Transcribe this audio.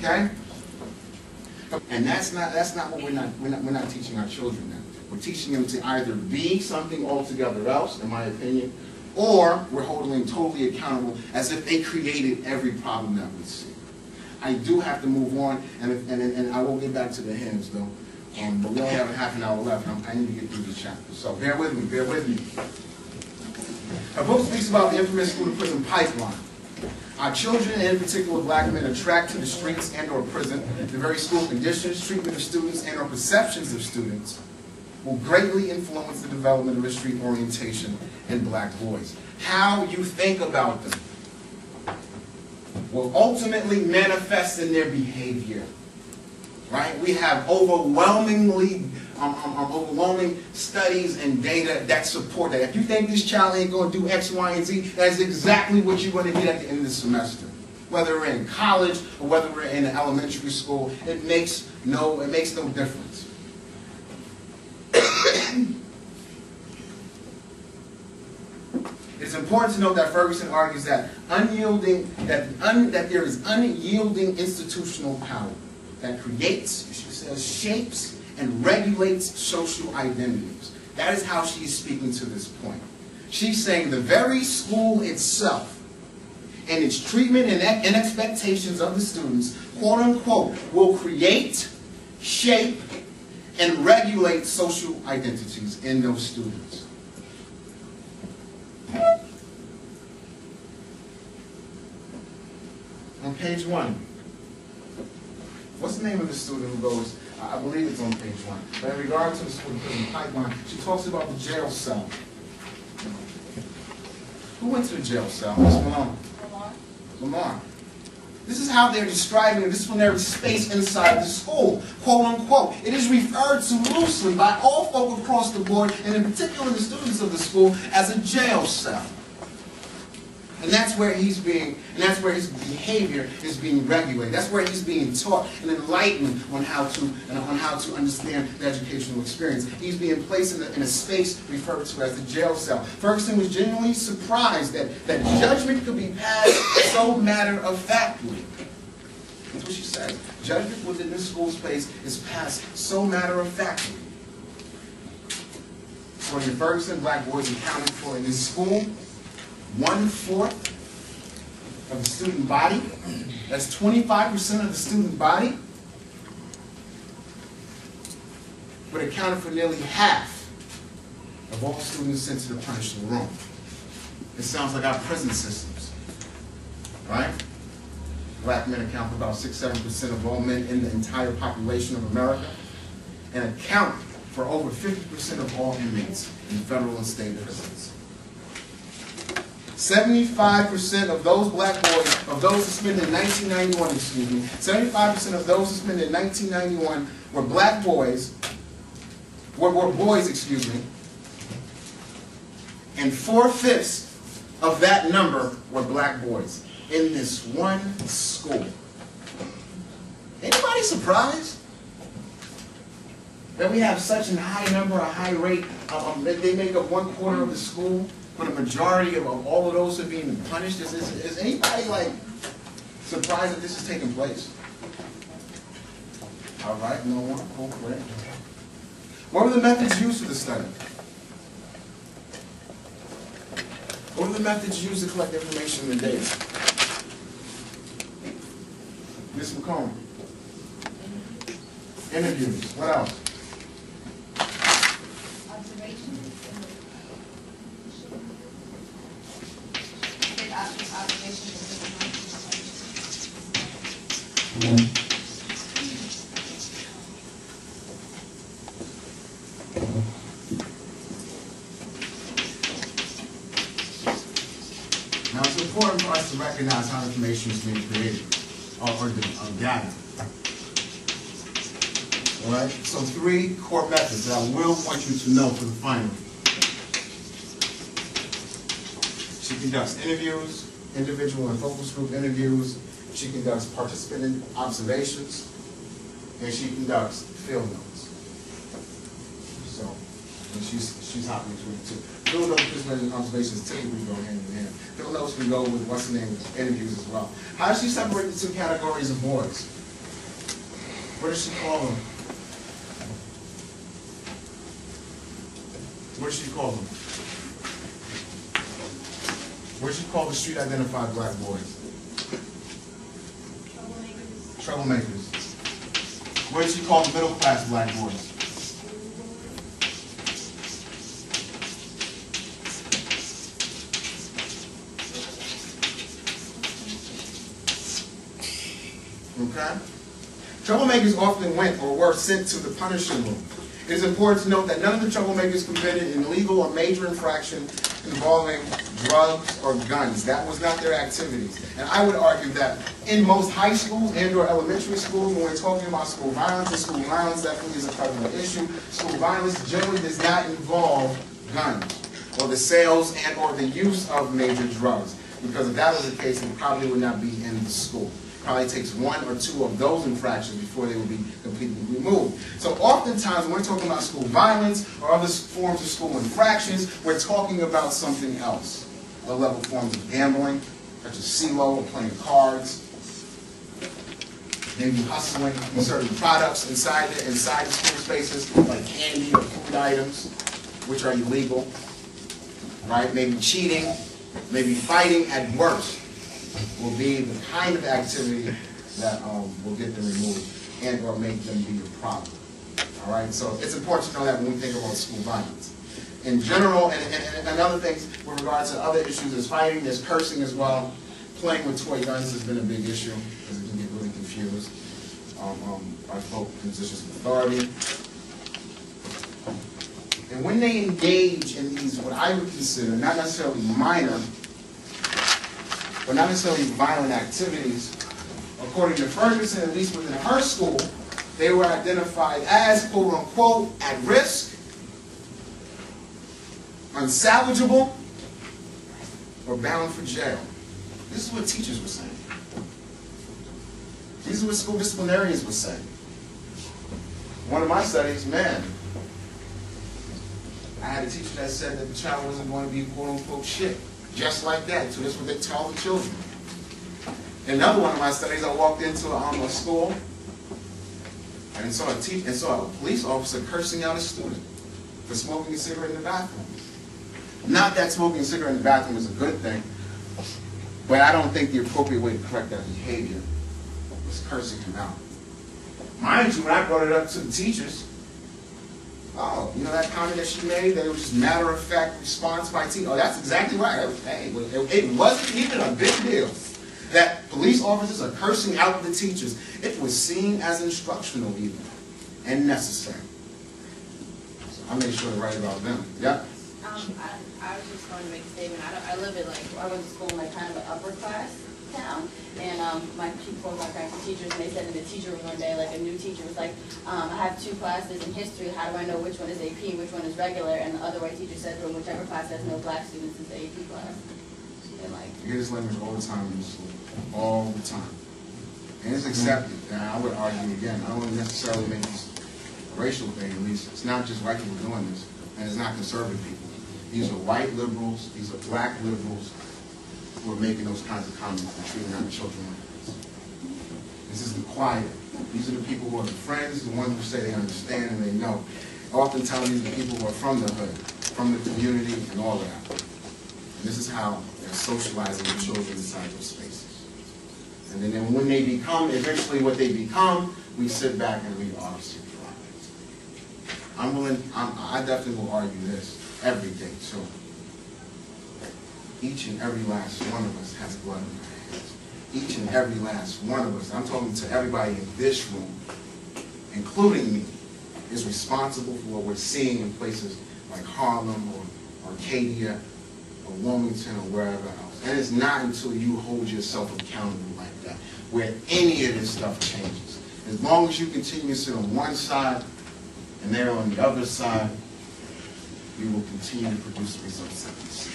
Okay? And that's not what we're not teaching our children now. We're teaching them to either be something altogether else, in my opinion, or we're holding them totally accountable as if they created every problem that we see. I do have to move on, and I will get back to the hymns though. But we only have a half an hour left, and I need to get through this chapter. So bear with me, bear with me. Our book speaks about the infamous school-to-prison pipeline. Our children, and in particular black men, are tracked to the streets and or prison. The very school conditions, treatment of students, and or perceptions of students will greatly influence the development of a street orientation in black boys. How you think about them will ultimately manifest in their behavior. Right? We have overwhelming studies and data that support that. If you think this child ain't going to do X, Y, and Z, that's exactly what you're going to get at the end of the semester. Whether we're in college or whether we're in an elementary school, it makes no difference. It's important to note that Ferguson argues that there is unyielding institutional power that creates, she says, shapes and regulates social identities. That is how she's speaking to this point. She's saying the very school itself and its treatment and expectations of the students, quote unquote, will create, shape, and regulate social identities in those students. On page 1. What's the name of the student who goes, I believe it's on page 1, but in regard to the school-to-prison pipeline, she talks about the jail cell. Who went to the jail cell? Ms. Malone. Lamar. This is how they're describing the disciplinary space inside the school, quote unquote. It is referred to loosely by all folk across the board, and in particular the students of the school, as a jail cell. And that's where his behavior is being regulated. That's where he's being taught and enlightened on how to understand the educational experience. He's being placed in a space referred to as the jail cell. Ferguson was genuinely surprised that judgment could be passed so matter-of-factly. That's what she says. Judgment within this school space is passed so matter-of-factly. According to Ferguson, black boys accounted for in this school 1/4 of the student body. That's 25% of the student body. But accounted for nearly half of all students sent to the punishment room. It sounds like our prison systems, right? Black men account for about 6–7% of all men in the entire population of America, and account for over 50% of all inmates in federal and state prisons. 75% of those black boys, of those suspended in 1991, 75% of those suspended in 1991 were black boys, were boys, and 4/5 of that number were black boys in this one school. Anybody surprised that we have such a high number, a high rate? They make up 1/4 of the school. But a majority of all of those are being punished. Is anybody surprised that this is taking place? All right, no one. Cool, great. What were the methods used for the study? What were the methods used to collect information and data? Ms. McComb. Interviews. What else? Now it's important for us to recognize how information is being created or gathered. All right. So 3 core methods that I will want you to know for the final. She conducts interviews, individual and focus group interviews. She conducts participant observations, and she conducts field notes. So, and she's hopping between the two. Field notes and observations typically go hand in hand. Field notes can go with what's the name interviews as well. How does she separate the 2 categories of boys? What does she call them? What does she call them? What does she call the street identified black boys? Troublemakers. What does she call the middle class black boys? Okay? Troublemakers often went or were sent to the punishing room. It is important to note that none of the troublemakers committed an illegal or major infraction involving drugs or guns. That was not their activities. And I would argue that in most high schools and or elementary schools, when we're talking about school violence, and school violence definitely is a prevalent issue, school violence generally does not involve guns or the sales and or the use of major drugs. Because if that was the case, it probably would not be in the school. Probably takes one or two of those infractions before they will be completely removed. So oftentimes when we're talking about school violence or other forms of school infractions, we're talking about something else. Low-level forms of gambling, such as CeeLo or playing cards. Maybe hustling certain products inside the school spaces, like candy or food items, which are illegal. Right? Maybe cheating, maybe fighting at worst will be the kind of activity that will get them removed and or make them be a problem. All right, so it's important to know that when we think about school violence. In general, and other things with regards to other issues, there's fighting, there's cursing as well. Playing with toy guns has been a big issue because it can get really confused by folk in positions of authority. And when they engage in these, what I would consider, not necessarily minor, but not necessarily violent activities, according to Ferguson, at least within her school, they were identified as, quote unquote, at risk, unsalvageable, or bound for jail. This is what teachers were saying. These are what school disciplinarians were saying. One of my studies, man, I had a teacher that said that the child wasn't going to be, quote unquote, shit. Just like that. So that's what they tell the children. In another one of my studies, I walked into a school and saw a police officer cursing out a student for smoking a cigarette in the bathroom. Not that smoking a cigarette in the bathroom is a good thing, but I don't think the appropriate way to correct that behavior was cursing him out. Mind you, when I brought it up to the teachers, oh, you know that comment that she made, that it was just matter-of-fact response by teachers? Oh, that's exactly right. Hey, it wasn't even a big deal that police officers are cursing out the teachers. It was seen as instructional even, and necessary. So I made sure to write about them. Yeah? I was just going to make a statement. I live in, I went to school in kind of an upper class town, and my parents were teachers, and they said in the teacher room one day, a new teacher was like, I have 2 classes in history, how do I know which one is AP and which one is regular? And the other white teacher said, from whichever class has no black students is the AP class. And you hear this language all the time in school, all the time. And it's accepted. Now, I would argue again, I don't want to necessarily make this a racial thing, at least. It's not just white people doing this, and it's not conservative people. These are white liberals, these are black liberals, who are making those kinds of comments and treating our children like this. This is the quiet. These are the people who are the friends, the ones who say they understand and they know. Oftentimes these are the people who are from the hood, from the community, and all of that. And this is how they're socializing the children inside those spaces. And then when they become, eventually what they become, we sit back and we obviously try. I definitely will argue this every day too. Each and every last one of us has blood in our hands. Each and every last one of us, I'm talking to everybody in this room, including me, is responsible for what we're seeing in places like Harlem or Arcadia or Wilmington or wherever else. And it's not until you hold yourself accountable like that where any of this stuff changes. As long as you continue to sit on one side and they're on the other side, we will continue to produce the results that we see.